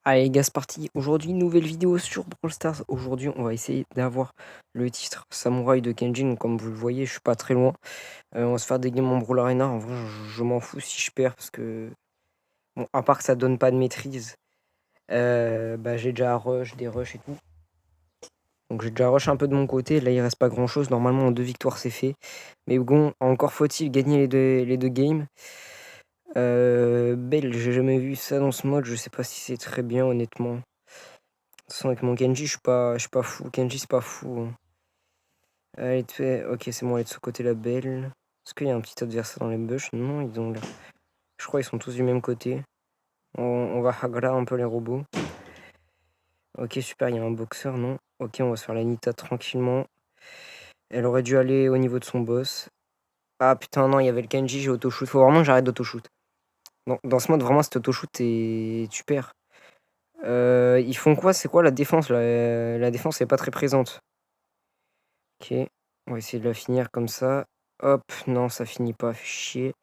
Allez les gars, c'est parti. Aujourd'hui, nouvelle vidéo sur Brawl Stars. Aujourd'hui, on va essayer d'avoir le titre Samouraï de Kenjin. Donc, comme vous le voyez, je suis pas très loin. On va se faire des games en Brawl Arena. En vrai, je m'en fous si je perds parce que, bon, à part que ça donne pas de maîtrise, j'ai déjà rush, des rushs et tout. Donc, j'ai déjà rush un peu de mon côté. Là, il reste pas grand chose. Normalement, en 2 victoires, c'est fait. Mais bon, encore faut-il gagner les deux games. Belle, j'ai jamais vu ça dans ce mode. Je sais pas si c'est très bien, honnêtement. De toute façon, avec mon Genji, je suis pas fou. Genji, c'est pas fou, hein. Ok, c'est bon, elle est de ce côté-là, belle. Est-ce qu'il y a un petit adversaire dans les bush? Non, ils ont l'air. Je crois qu'ils sont tous du même côté. On va hagra un peu les robots. Ok, super, il y a un boxeur, non? Ok, on va se faire la Nita tranquillement. Elle aurait dû aller au niveau de son boss. Ah putain, non, il y avait le Genji, j'ai auto-shoot. Faut vraiment que j'arrête d'auto-shoot. Dans ce mode, vraiment, cet auto-shoot, tu perds. Ils font quoi? C'est quoi la défense? La défense est pas très présente. Ok, on va essayer de la finir comme ça. Hop, non, ça finit pas, fait chier.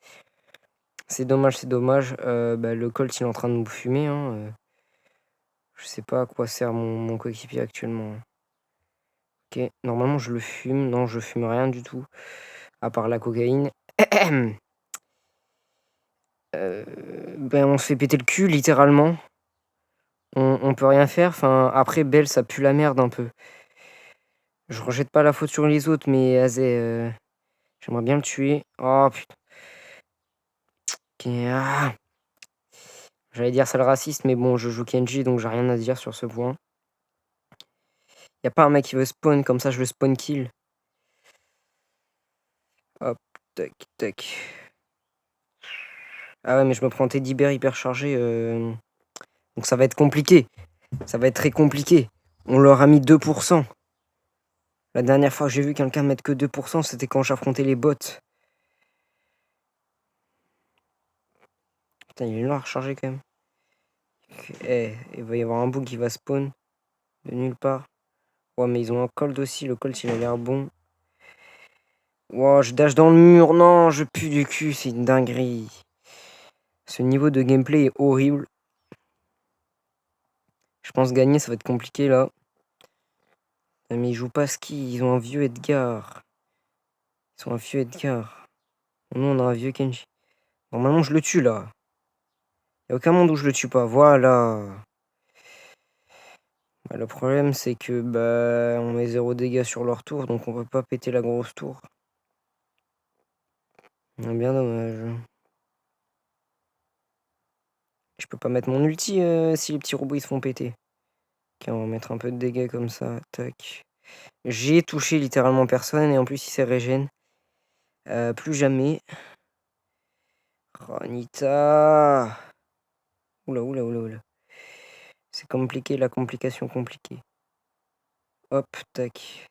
C'est dommage, c'est dommage. Le Colt, il est en train de nous fumer, hein. Je sais pas à quoi sert mon coéquipier actuellement. Ok, normalement, je le fume. Non, je fume rien du tout, à part la cocaïne. On se fait péter le cul, littéralement. On peut rien faire. Enfin, après, Belle, ça pue la merde un peu. Je rejette pas la faute sur les autres, mais Azé, j'aimerais bien le tuer. Oh putain. Ok, ah. J'allais dire sale raciste, mais bon, je joue Kenji, donc j'ai rien à dire sur ce point. Y a pas un mec qui veut spawn, comme ça je le spawn kill. Hop, tac, tac. Ah ouais, mais je me prends Teddy Bear hyper chargé, donc ça va être compliqué. Ça va être très compliqué. On leur a mis 2%. La dernière fois que j'ai vu quelqu'un mettre que 2%, c'était quand j'affrontais les bots. Putain, il est long à recharger quand même. Il va y avoir un bout qui va spawn de nulle part. Ouais, mais ils ont un cold aussi. Le cold, il a l'air bon. Wow, je dash dans le mur. Non, je pue du cul. C'est une dinguerie. Ce niveau de gameplay est horrible. Je pense gagner, ça va être compliqué là. Mais ils jouent pas ski. Ils ont un vieux Edgar. Ils sont un vieux Edgar. Nous, on a un vieux Kenji. Normalement, je le tue là. Y a aucun monde où je le tue pas. Voilà. Le problème, c'est que on met 0 dégâts sur leur tour, donc on peut pas péter la grosse tour. Bien dommage. Je peux pas mettre mon ulti si les petits robots ils se font péter. Ok, on va mettre un peu de dégâts comme ça. Tac. J'ai touché littéralement personne et en plus il s'est régène. Plus jamais. Oh, Anita. Oula, oula, oula, oula. C'est compliqué, la complication compliquée. Hop, tac.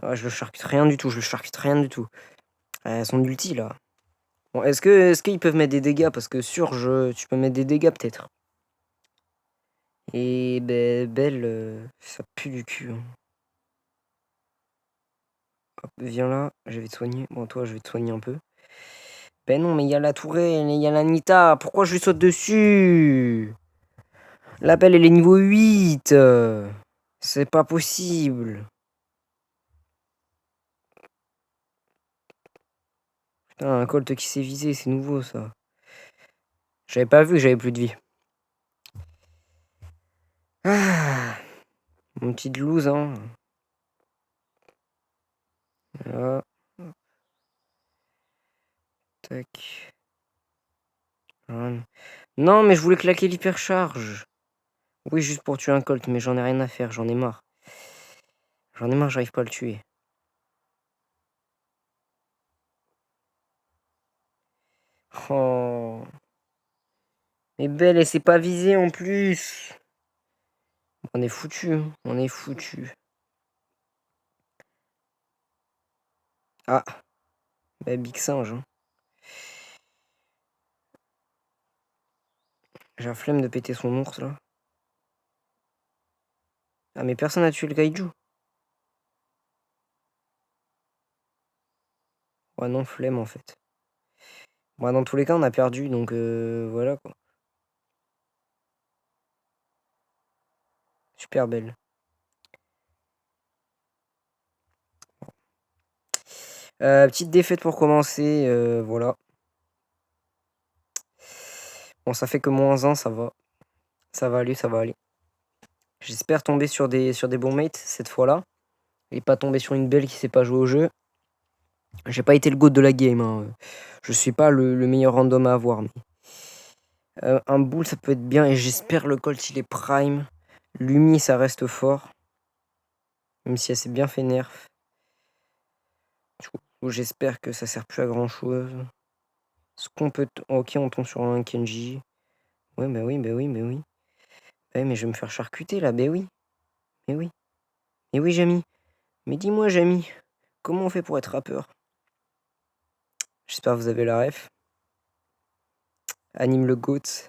Ah, je le charcute rien du tout, je le charcute rien du tout. Son ulti là. Bon, est-ce qu'ils peuvent mettre des dégâts? Parce que tu peux mettre des dégâts peut-être. Et Belle, ça pue du cul, hein. Hop, viens là, je vais te soigner. Bon, toi, je vais te soigner un peu. Ben non, mais il y a la tourelle, il y a la Nita. Pourquoi je lui saute dessus? La belle, elle est niveau 8. C'est pas possible. Putain, un Colt qui s'est visé, c'est nouveau ça. J'avais pas vu que j'avais plus de vie. Ah, mon petit loose, hein. Voilà. Tac. Voilà. Non, mais je voulais claquer l'hypercharge. Oui, juste pour tuer un Colt, mais j'en ai rien à faire, j'en ai marre. J'en ai marre, j'arrive pas à le tuer. Oh. Mais Belle, elle s'est pas visée en plus. On est foutu, hein. On est foutu. Ah, Big Singe, hein. J'ai la flemme de péter son ours là. Ah, mais personne n'a tué le kaiju. Ouais, non, flemme en fait. Bon, dans tous les cas, on a perdu donc voilà quoi. Super belle. Petite défaite pour commencer, voilà. Bon, ça fait que -1, ça va. Ça va aller, ça va aller. J'espère tomber sur des bons mates cette fois-là. Et pas tomber sur une belle qui sait pas jouer au jeu. J'ai pas été le GOAT de la game, hein. Je suis pas le meilleur random à avoir. Mais... un bull, ça peut être bien. Et j'espère le Colt, il est prime. Lumi, ça reste fort. Même si elle s'est bien fait nerf. Du coup, j'espère que ça sert plus à grand chose. Est-ce qu'on peut... Ok, on tombe sur un Kenji. Ouais, bah oui, bah oui, bah oui. Ouais, mais je vais me faire charcuter là, bah oui. Mais oui. Mais oui, Jamy. Mais dis-moi, Jamy, comment on fait pour être rappeur? J'espère que vous avez la ref. Anime le GOAT.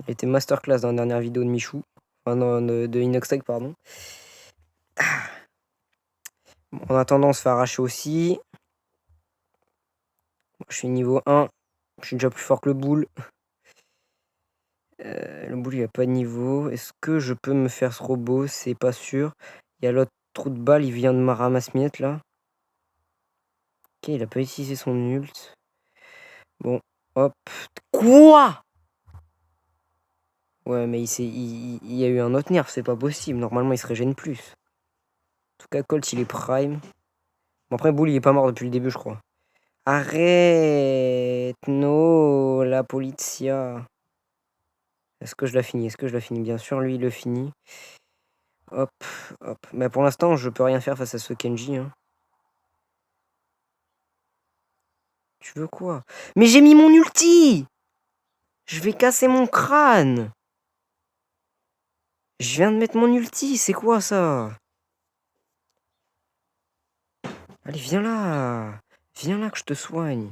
Il était masterclass dans la dernière vidéo de Michou. Enfin, non, de Inoxtag, pardon. En attendant, on se fait arracher aussi. Je suis niveau 1. Je suis déjà plus fort que le boule. Le boule, il a pas de niveau. Est-ce que je peux me faire ce robot? C'est pas sûr. Il y a l'autre trou de balle, il vient de ma ramasse-miette là. Ok, il a pas utilisé son ult. Bon, hop. Quoi? Ouais, mais il y a eu un autre nerf, c'est pas possible. Normalement, il se régène plus. En tout cas, Colt, il est prime. Bon, après, Bull, il est pas mort depuis le début, je crois. Arrête! No, la polizia. Est-ce que je la finis? Est-ce que je la finis? Bien sûr, lui, il le finit. Hop, hop. Mais pour l'instant, je peux rien faire face à ce Kenji. Hein. Tu veux quoi? Mais j'ai mis mon ulti! Je vais casser mon crâne! Je viens de mettre mon ulti, c'est quoi ça? Allez, viens là! Viens là que je te soigne.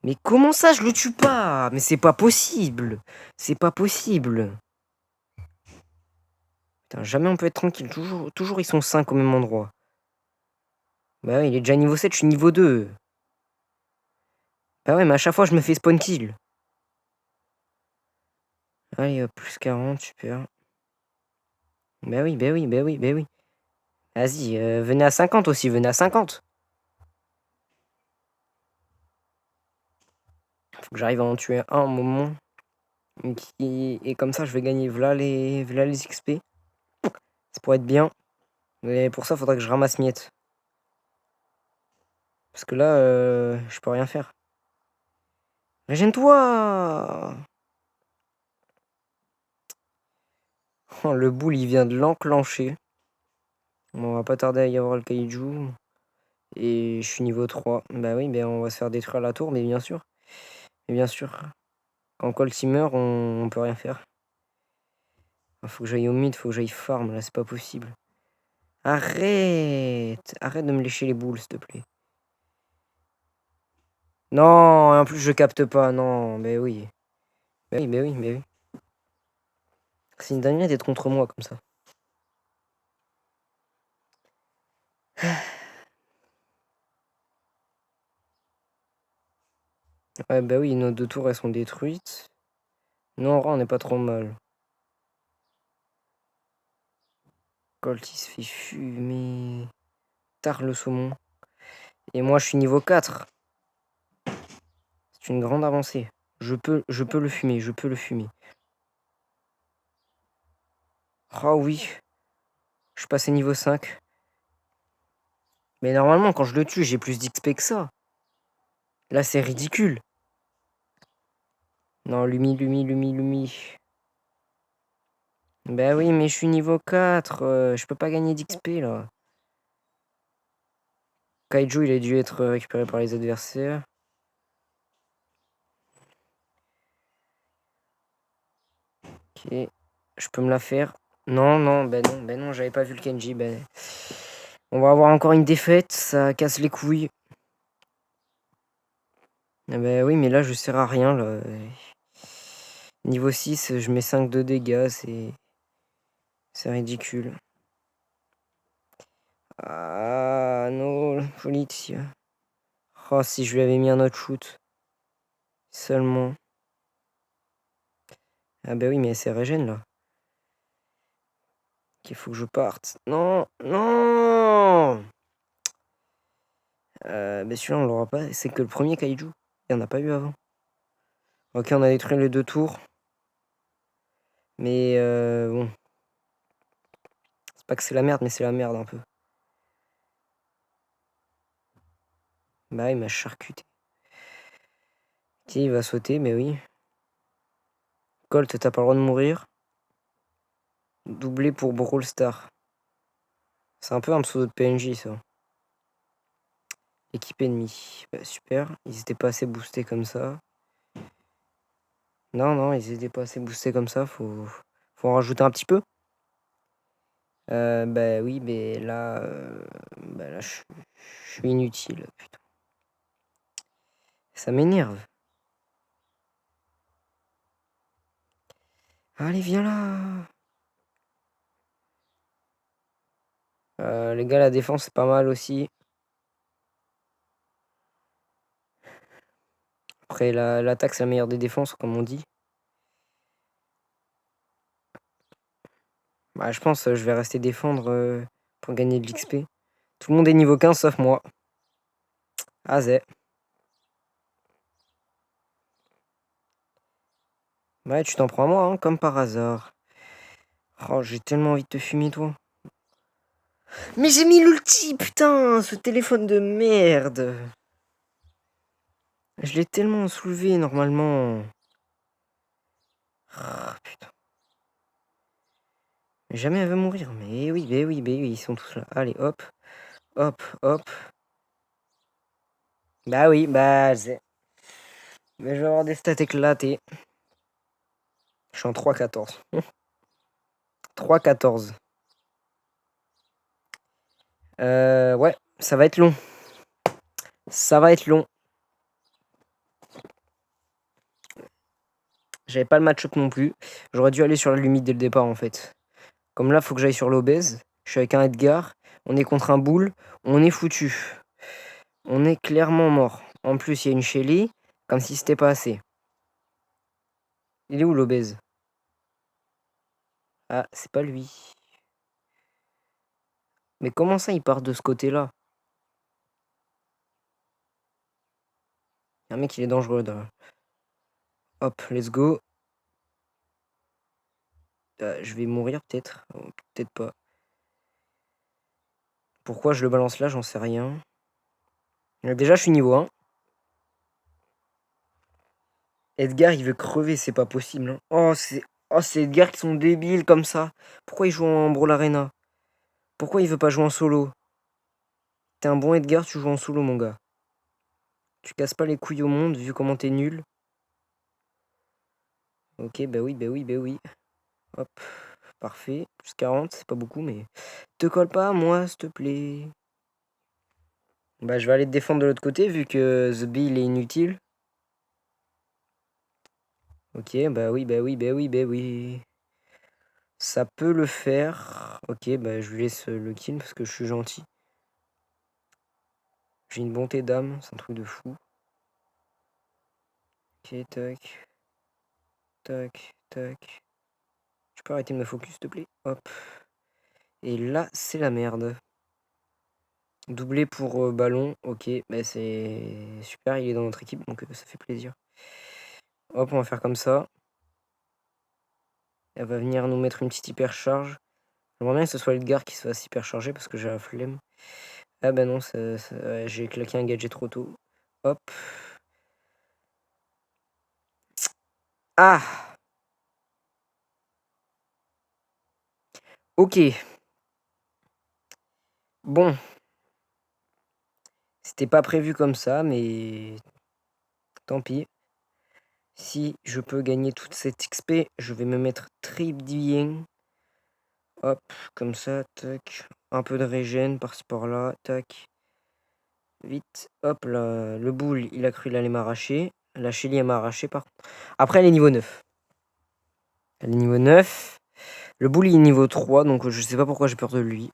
Mais comment ça, je le tue pas? Mais c'est pas possible! C'est pas possible! Putain, jamais on peut être tranquille. Toujours ils sont 5 au même endroit. Bah ouais, il est déjà niveau 7, je suis niveau 2. Bah ouais, mais à chaque fois, je me fais spawn kill. Allez, hop, plus 40, super. Bah oui, bah oui, bah oui, bah oui. Vas-y, venez à 50 aussi, venez à 50. Faut que j'arrive à en tuer un au moment. Et comme ça, je vais gagner v'là les XP. Ça pourrait être bien. Mais pour ça, faudrait que je ramasse miette. Parce que là, je peux rien faire. Régène-toi! Oh, le boule, il vient de l'enclencher. On va pas tarder à y avoir le kaiju. Et je suis niveau 3. Bah oui, ben on va se faire détruire la tour, mais bien sûr. Mais bien sûr. Quand Colt il meurt, on peut rien faire. Faut que j'aille au mid, faut que j'aille farm, là c'est pas possible. Arrête! Arrête de me lécher les boules, s'il te plaît. Non, en plus je capte pas, non, mais oui. Mais oui, mais oui, mais oui. C'est une dinguerie d'être contre moi comme ça. Ouais, bah oui, nos deux tours elles sont détruites. Non, en vrai, on n'est pas trop mal. Colt il se fait fumer. Tard le saumon. Et moi je suis niveau 4. C'est une grande avancée. Je peux le fumer, je peux le fumer. Ah oui. Je suis passé niveau 5. Mais normalement, quand je le tue, j'ai plus d'XP que ça. Là, c'est ridicule. Non, Lumi, Lumi, Lumi, Lumi. Bah oui, mais je suis niveau 4. Je peux pas gagner d'XP, là. Kaiju, il a dû être récupéré par les adversaires. Ok. Je peux me la faire. Non, non, ben non, j'avais pas vu le Kenji. Ben... On va avoir encore une défaite, ça casse les couilles. Ah bah oui, mais là, je sers à rien, là. Niveau 6, je mets 5 de dégâts, c'est ridicule. Ah non, Politia. Oh, si je lui avais mis un autre shoot. Seulement. Ah bah oui, mais c'est régène là. Il faut que je parte. Non, non. Mais celui-là, on l'aura pas. C'est que le premier kaiju. Il n'y en a pas eu avant. Ok, on a détruit les 2 tours. Mais bon. C'est pas que c'est la merde, mais c'est la merde un peu. Bah, il m'a charcuté. Ok, il va sauter, mais oui. Colt, t'as pas le droit de mourir. Doublé pour Brawl Star. C'est un peu un pseudo de PNJ, ça. Équipe ennemie. Bah, super. Ils étaient pas assez boostés comme ça. Non, non, ils étaient pas assez boostés comme ça. Faut en rajouter un petit peu. Bah oui, mais là, je suis inutile. Putain. Ça m'énerve. Allez, viens là. Les gars, la défense, c'est pas mal aussi. Après, l'attaque, c'est la meilleure des défenses, comme on dit. Bah, je pense je vais rester défendre pour gagner de l'XP. Tout le monde est niveau 15 sauf moi. Ah, zé. Ouais, tu t'en prends à moi, hein, comme par hasard. Oh, j'ai tellement envie de te fumer, toi. Mais j'ai mis l'ulti, putain, ce téléphone de merde. Je l'ai tellement soulevé, normalement. Ah, putain. Jamais elle veut mourir. Mais oui, ils sont tous là. Allez, hop, hop, hop. Bah oui, bah c'est. Mais je vais avoir des stats éclatées. Je suis en 3-14. 3-14. Ouais, ça va être long. Ça va être long. J'avais pas le match-up non plus. J'aurais dû aller sur la limite dès le départ en fait. Comme là, faut que j'aille sur l'obèse. Je suis avec un Edgar. On est contre un boule. On est foutu. On est clairement mort. En plus, il y a une Shelly. Comme si c'était pas assez. Il est où l'obèse? Ah, c'est pas lui. Mais comment ça, il part de ce côté-là? Un mec, il est dangereux. Hop, let's go. Je vais mourir peut-être. Peut-être pas. Pourquoi je le balance là, j'en sais rien. Déjà, je suis niveau 1. Edgar, il veut crever, c'est pas possible, hein. Oh, c'est Edgar qui sont débiles comme ça. Pourquoi il joue en Brawl Arena? Pourquoi il veut pas jouer en solo? T'es un bon Edgar, tu joues en solo, mon gars. Tu casses pas les couilles au monde, vu comment t'es nul. Ok, bah oui, bah oui, bah oui. Hop, parfait. Plus 40, c'est pas beaucoup, mais... Te colle pas à moi, s'il te plaît. Bah, je vais aller te défendre de l'autre côté, vu que The Bee, il est inutile. Ok, bah oui, bah oui, bah oui, bah oui. Ça peut le faire. Ok, bah je lui laisse le kill parce que je suis gentil. J'ai une bonté d'âme, c'est un truc de fou. Ok, tac. Tac, tac. Tu peux arrêter de me focus, s'il te plaît? Hop. Et là, c'est la merde. Doublé pour ballon. Ok, bah c'est super, il est dans notre équipe, donc ça fait plaisir. Hop, on va faire comme ça. Elle va venir nous mettre une petite hypercharge. J'aimerais bien que ce soit Edgar qui se fasse hypercharger parce que j'ai la flemme. Ah bah non, ouais, j'ai claqué un gadget trop tôt. Hop. Ah! Ok. Bon. C'était pas prévu comme ça, mais tant pis. Si je peux gagner toute cette XP, je vais me mettre très bien. Hop, comme ça, tac. Un peu de régène par-ci par-là, tac. Vite, hop là. Le boule, il a cru il allait m'arracher. La Shelly, elle m'a arraché par contre. Après, elle est niveau 9. Elle est niveau 9. Le boule, il est niveau 3, donc je sais pas pourquoi j'ai peur de lui.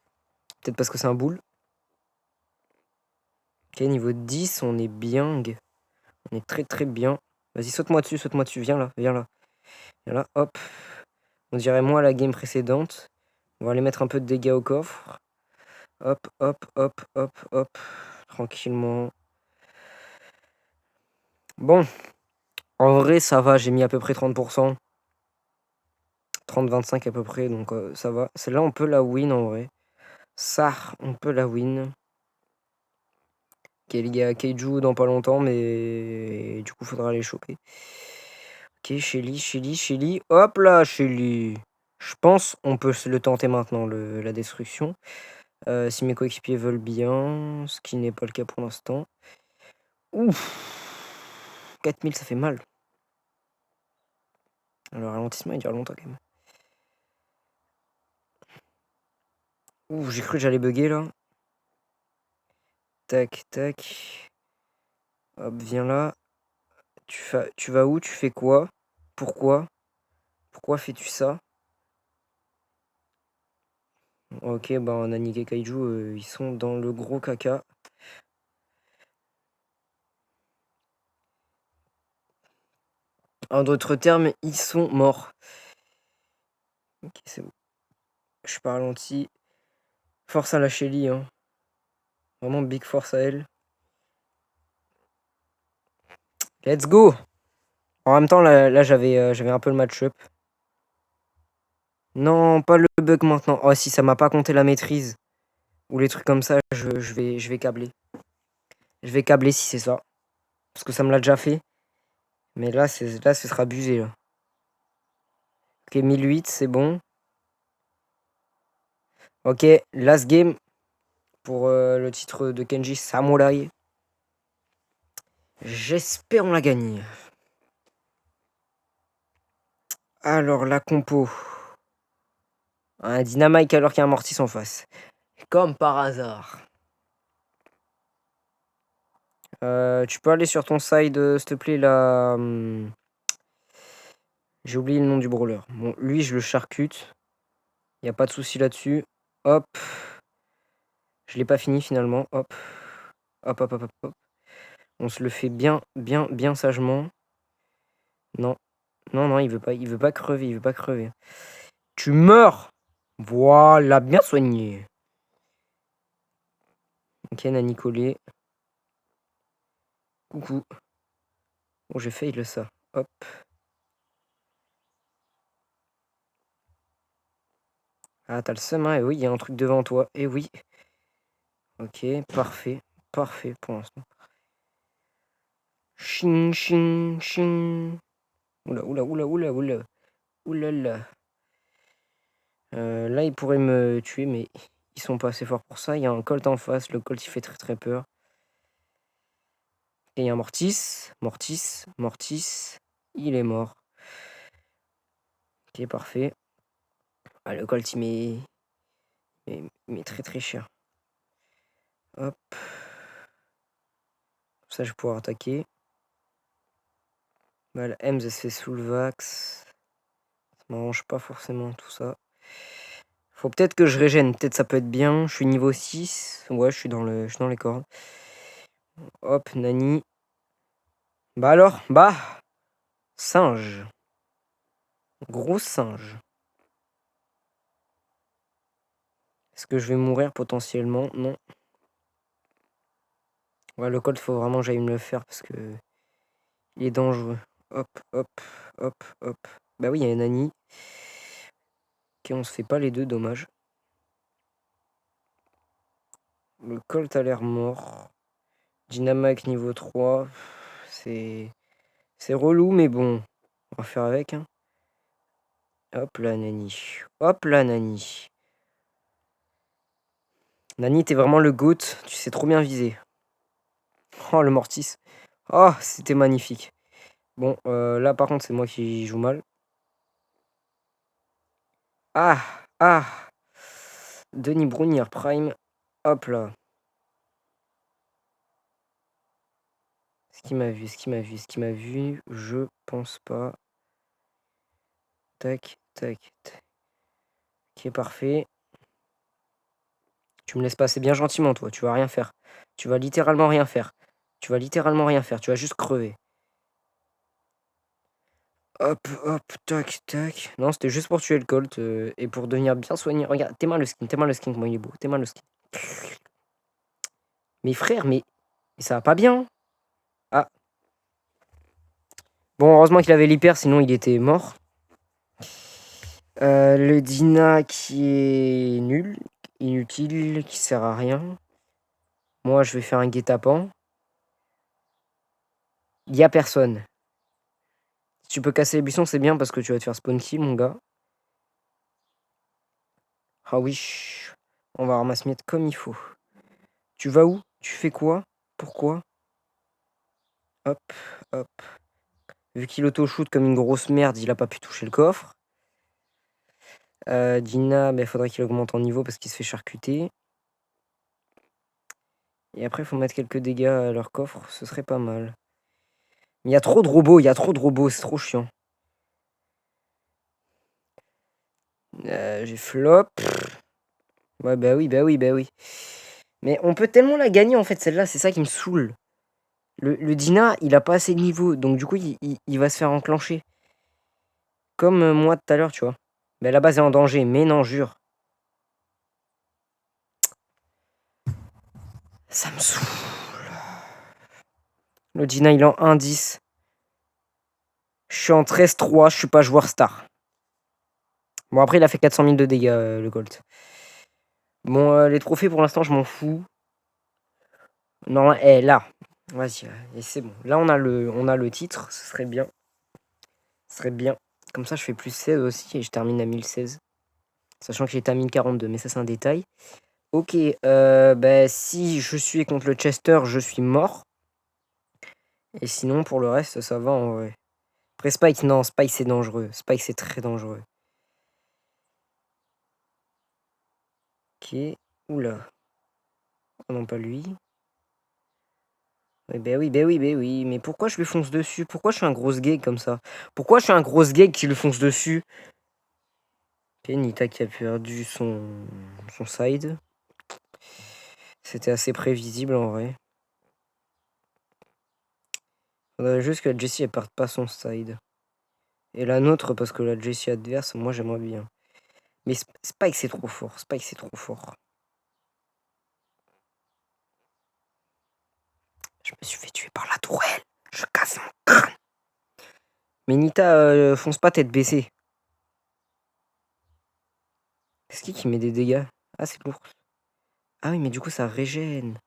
Peut-être parce que c'est un boule. Ok, niveau 10, on est bien. On est très très bien. Vas-y, saute-moi dessus, viens là, viens là. Et là, hop. On dirait moi la game précédente. On va aller mettre un peu de dégâts au coffre. Hop, hop, hop, hop, hop. Tranquillement. Bon. En vrai, ça va. J'ai mis à peu près 30%. 30-25 à peu près. Donc ça va. Celle-là, on peut la win en vrai. Ça, on peut la win. Ok, les gars, Keiju dans pas longtemps. Mais du coup, faudra les choper. Ok, Shelly. Hop là, Shelly. Je pense on peut se le tenter maintenant, la destruction. Si mes coéquipiers veulent bien, ce qui n'est pas le cas pour l'instant. Ouf, 4000, ça fait mal. Le ralentissement, il dure longtemps quand même. Ouh, j'ai cru que j'allais bugger là. Tac, tac. Hop, viens là. Tu vas où? Tu fais quoi? Pourquoi? Pourquoi fais-tu ça? Ok, bah Nani et Kaiju, ils sont dans le gros caca. En d'autres termes, ils sont morts. Ok, c'est bon. Je suis pas ralenti. Force à la Shelly, hein. Vraiment big force à elle. Let's go! En même temps, là j'avais un peu le match-up. Non, pas le bug maintenant. Oh, si ça m'a pas compté la maîtrise. Ou les trucs comme ça, je vais câbler. Je vais câbler si c'est ça. Parce que ça me l'a déjà fait. Mais là, ce sera abusé. Là. Ok, 1008, c'est bon. Ok, last game. Pour le titre de Kenji Samurai. J'espère on la gagne. Alors, la compo. Un Dynamite alors qu'il y a un Mortis en face. Comme par hasard. Tu peux aller sur ton side, s'il te plaît, là. J'ai oublié le nom du brawler. Bon, lui, je le charcute. Il n'y a pas de souci là-dessus. Hop. Je l'ai pas fini finalement. Hop. Hop, hop, hop, hop, hop. On se le fait bien, bien, bien sagement. Non. Non, non, il veut pas crever, il veut pas crever. Tu meurs! Voilà, bien soigné. Ok, Nani collé. Coucou. Oh, j'ai fail ça. Hop. Ah, t'as le seum, hein? Et oui, il y a un truc devant toi. Et oui. Ok, parfait. Parfait pour l'instant. Ching, ching, ching. Oula, oula, oula, oula, oula. Oulala. Là, ils pourraient me tuer, mais ils sont pas assez forts pour ça. Il y a un Colt en face. Le Colt, il fait très très peur. Et il y a un Mortis. Mortis. Il est mort. Ok, parfait. Ah, le Colt, il met très très cher. Hop. Ça, je vais pouvoir attaquer. Bah, la Ems, elle se fait sous le vax. Ça m'arrange pas forcément tout ça. Faut peut-être que je régène. Peut-être ça peut être bien. Je suis niveau 6. Ouais, je suis dans les cordes. Hop, Nani. Bah alors, bah. Singe. Gros singe. Est-ce que je vais mourir potentiellement? Non. Ouais, le Colt, faut vraiment que j'aille me le faire parce que il est dangereux. Hop, hop, hop, hop. Bah oui, il y a une Nani. Ok, on se fait pas les deux, dommage. Le Colt a l'air mort. Dynamax niveau 3. C'est relou, mais bon. On va faire avec. Hein. Hop là, Nani. Hop là, Nani. Nani, t'es vraiment le GOAT. Tu sais trop bien viser. Oh, le Mortis. Oh, c'était magnifique. Bon, là, par contre, c'est moi qui joue mal. Ah. Denis Brognard Prime. Hop là. Est-ce qu'il m'a vu? Je pense pas. Tac. Ok, parfait. Tu me laisses passer bien gentiment, toi. Tu vas rien faire. Tu vas littéralement rien faire. Tu vas juste crever. Hop, hop, tac, tac. Non, c'était juste pour tuer le Colt et pour devenir bien soigné. Regarde, t'es mal le skin, comment il est beau. T'es mal le skin. Mais frère, mais ça va pas bien. Ah, bon, heureusement qu'il avait l'hyper, sinon il était mort. Le Dina qui est nul, inutile, qui sert à rien. Moi, je vais faire un guet-apens. Il y a personne. Si tu peux casser les buissons, c'est bien parce que tu vas te faire spawn kill, mon gars. Ah oui, on va ramasser miette comme il faut. Tu vas où? Tu fais quoi? Pourquoi? Hop, hop. Vu qu'il auto-shoot comme une grosse merde, il a pas pu toucher le coffre. Dina, il faudrait qu'il augmente en niveau parce qu'il se fait charcuter. Et après, il faut mettre quelques dégâts à leur coffre, ce serait pas mal. Mais il y a trop de robots, c'est trop chiant. J'ai flop. Ouais, bah oui, bah oui, bah oui. Mais on peut tellement la gagner en fait, celle-là, c'est ça qui me saoule. Le Dina, il a pas assez de niveau, donc du coup, il va se faire enclencher. Comme moi tout à l'heure, tu vois. Mais la base est en danger, mais non, jure. Ça me saoule. Le Dina, il est en 1-10. Je suis en 13-3, je suis pas joueur star. Bon, après, il a fait 400 000 de dégâts, le Colt. Bon, les trophées, pour l'instant, je m'en fous. Non, là. Vas-y, et c'est bon. Là, on a le titre, ce serait bien. Ce serait bien. Comme ça, je fais plus 16 aussi et je termine à 1016. Sachant que j'étais à 1042, mais ça, c'est un détail. Ok, si je suis contre le Chester, je suis mort. Et sinon, pour le reste, ça va en vrai. Après, Spike, non, Spike, c'est dangereux. Spike, c'est très dangereux. Ok. Oula. Oh non, pas lui. Oui, oui. Mais pourquoi je lui fonce dessus? Pourquoi je suis un gros gay comme ça? Pourquoi je suis un gros gay qui lui fonce dessus? Ok, Nita qui a perdu son side. C'était assez prévisible en vrai. Faudrait juste que la Jessie elle parte pas son side. Et la nôtre, parce que la Jessie adverse, moi j'aimerais bien. Mais Spike c'est trop fort. Spike c'est trop fort. Je me suis fait tuer par la tourelle. Je casse mon crâne. Mais Nita, fonce pas tête baissée. C'est qui met des dégâts? Ah, c'est l'ours. Ah oui, mais du coup ça régène.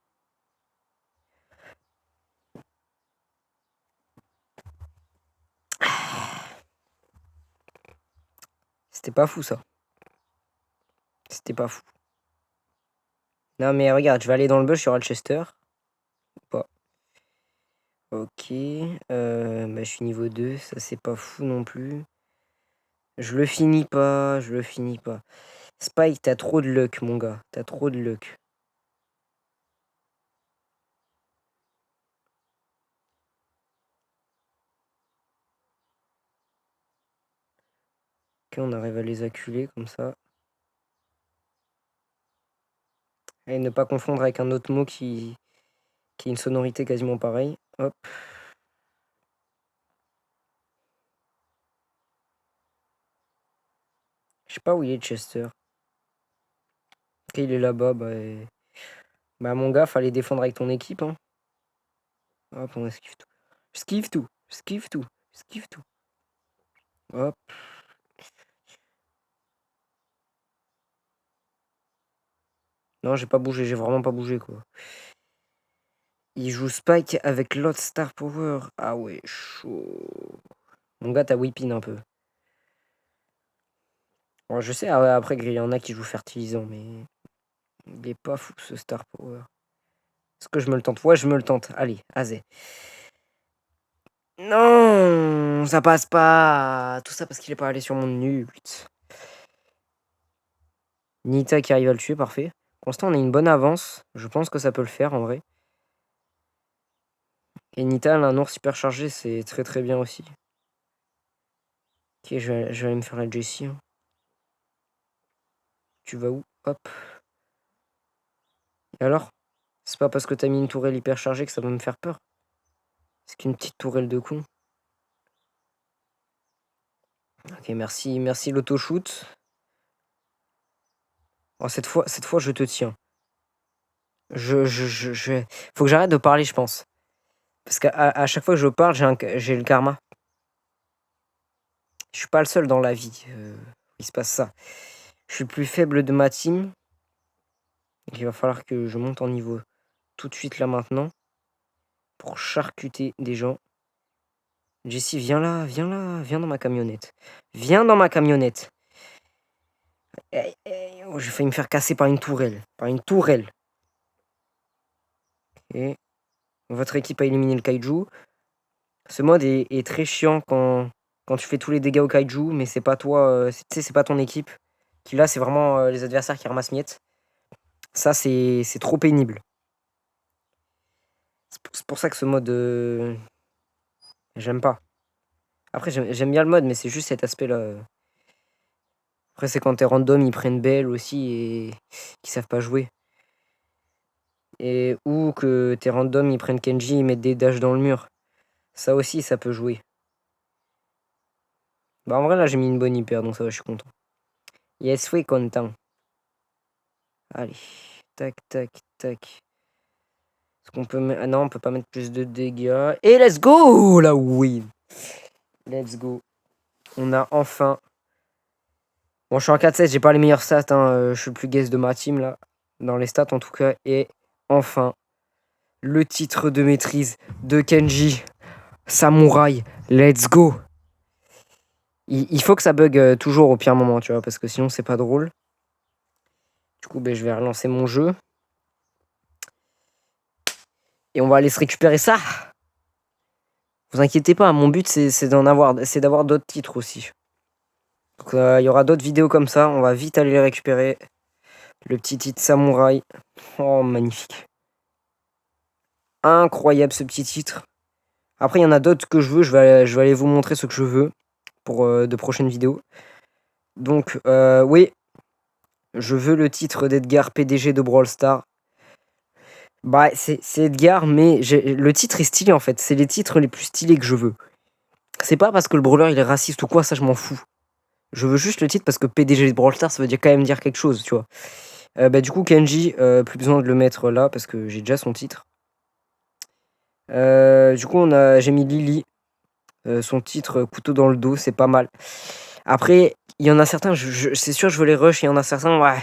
C'était pas fou ça. C'était pas fou. Non mais regarde, je vais aller dans le bush sur Alchester. Pas. Ok. Je suis niveau 2, ça c'est pas fou non plus. Je le finis pas, je le finis pas. Spike, t'as trop de luck, mon gars. T'as trop de luck. Ok, on arrive à les acculer comme ça. Et ne pas confondre avec un autre mot qui a une sonorité quasiment pareille. Hop. Je sais pas où il est, Chester. Ok, il est là-bas. Mon gars, fallait défendre avec ton équipe. Hein. Hop, on esquive tout. Esquive tout. Esquive tout. Esquive tout. Hop. Non, j'ai pas bougé. J'ai vraiment pas bougé, quoi. Il joue Spike avec l'autre Star Power. Ah ouais, chaud. Mon gars, t'as whipping un peu. Bon, je sais, après, il y en a qui jouent fertilisant, mais il est pas fou ce Star Power. Est-ce que je me le tente? Ouais, je me le tente. Allez, Azé. Non, ça passe pas. Tout ça parce qu'il est pas allé sur mon ult. Nita qui arrive à le tuer, parfait. Pour l'instant, on a une bonne avance. Je pense que ça peut le faire en vrai. Et Nita, elle a un ours hyper chargé, c'est très très bien aussi. Ok, je vais aller me faire la Jessie. Hein. Tu vas où? Hop. Et alors? C'est pas parce que t'as mis une tourelle hyper chargée que ça va me faire peur. C'est qu'une petite tourelle de con. Ok, merci l'autoshoot. Oh, cette fois, je te tiens. Faut que j'arrête de parler, je pense. Parce qu'à chaque fois que je parle, j'ai le karma. Je suis pas le seul dans la vie. Il se passe ça. Je suis le plus faible de ma team. Donc il va falloir que je monte en niveau tout de suite là maintenant. Pour charcuter des gens. Jesse, viens là, viens dans ma camionnette. Viens dans ma camionnette. Oh, j'ai failli me faire casser par une tourelle. Et votre équipe a éliminé le kaiju. Ce mode est très chiant quand tu fais tous les dégâts au kaiju, mais c'est pas toi, c'est pas ton équipe. Qui là, c'est vraiment les adversaires qui ramassent miettes. Ça, c'est trop pénible. C'est pour ça que ce mode, j'aime pas. Après, j'aime bien le mode, mais c'est juste cet aspect-là. Après, c'est quand t'es random, ils prennent Belle aussi et qu'ils savent pas jouer. Ou que t'es random, ils prennent Kenji, ils mettent des dashs dans le mur. Ça aussi, ça peut jouer. Bah en vrai, là, j'ai mis une bonne hyper, donc ça va, je suis content. Yes, oui, content. Allez, tac, tac, tac. Est-ce qu'on peut mettre... Ah non, on peut pas mettre plus de dégâts. Et let's go, là, oui. Let's go. On a enfin... Bon, je suis en 4-7, j'ai pas les meilleures stats, hein. Je suis le plus guess de ma team, là. Dans les stats, en tout cas. Et enfin, le titre de maîtrise de Kenji. Samouraï, let's go. Il faut que ça bug toujours au pire moment, tu vois, parce que sinon, c'est pas drôle. Du coup, ben, je vais relancer mon jeu. Et on va aller se récupérer ça. Vous inquiétez pas, mon but, c'est d'avoir d'autres titres aussi. Donc, il y aura d'autres vidéos comme ça. On va vite aller les récupérer. Le petit titre Samouraï. Oh, magnifique. Incroyable ce petit titre. Après, il y en a d'autres que je veux. Je vais aller vous montrer ce que je veux pour de prochaines vidéos. Donc, oui. Je veux le titre d'Edgar PDG de Brawl Stars. Bah, c'est Edgar, mais le titre est stylé en fait. C'est les titres les plus stylés que je veux. C'est pas parce que le brawler il est raciste ou quoi, ça je m'en fous. Je veux juste le titre parce que PDG de Brawl Stars, ça veut quand même dire quelque chose, tu vois. Bah, du coup, Kenji, plus besoin de le mettre là parce que j'ai déjà son titre. Du coup, j'ai mis Lily. Son titre, couteau dans le dos, c'est pas mal. Après, il y en a certains, c'est sûr, je veux les rush. Il y en a certains, ouais,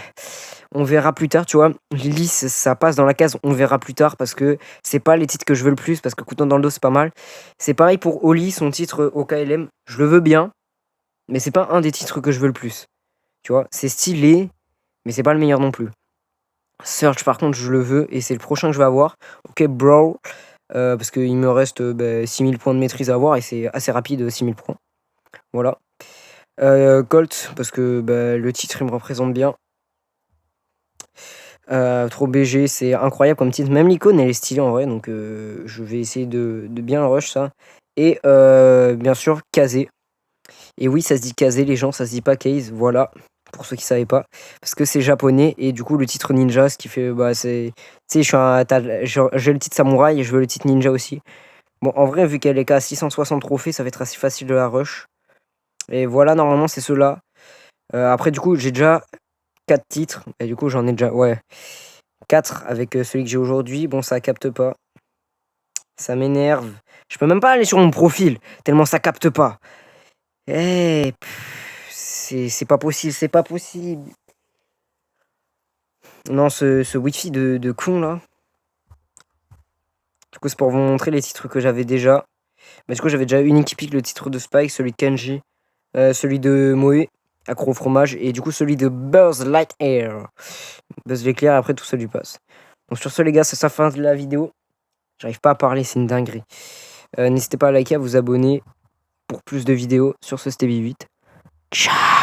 on verra plus tard, tu vois. Lily, ça passe dans la case, on verra plus tard parce que c'est pas les titres que je veux le plus. Parce que couteau dans le dos, c'est pas mal. C'est pareil pour Oli, son titre au KLM, je le veux bien. Mais c'est pas un des titres que je veux le plus. Tu vois, c'est stylé, mais c'est pas le meilleur non plus. Search, par contre, je le veux et c'est le prochain que je vais avoir. Ok, bro. Parce qu'il me reste 6000 points de maîtrise à avoir et c'est assez rapide, 6000 points. Voilà. Colt, parce que le titre, il me représente bien. Trop BG, c'est incroyable comme titre. Même l'icône, elle est stylée en vrai, donc je vais essayer de bien le rush ça. Et bien sûr, Kazé. Et oui, ça se dit Kazé, les gens, ça se dit pas Case, voilà, pour ceux qui savaient pas. Parce que c'est japonais, et du coup, le titre ninja, ce qui fait, c'est... Tu sais, j'ai le titre samouraï, et je veux le titre ninja aussi. Bon, en vrai, vu qu'elle est qu'à 660 trophées, ça va être assez facile de la rush. Et voilà, normalement, c'est ceux-là. Après, du coup, j'ai déjà 4 titres, et du coup, j'en ai déjà, ouais, 4 avec celui que j'ai aujourd'hui. Bon, ça capte pas. Ça m'énerve. Je peux même pas aller sur mon profil, tellement ça capte pas. Eh, c'est pas possible, c'est pas possible. Non, ce Wi-Fi de con là. Du coup, c'est pour vous montrer les titres que j'avais déjà. Mais du coup, j'avais déjà Unique Pick, le titre de Spike, celui de Kenji, celui de Moe, accro au fromage, et du coup, celui de Buzz Lightyear. Buzz l'éclair, après tout ça lui passe. Donc, sur ce, les gars, c'est la fin de la vidéo. J'arrive pas à parler, c'est une dinguerie. N'hésitez pas à liker, à vous abonner pour plus de vidéos sur ce STB8. Ciao!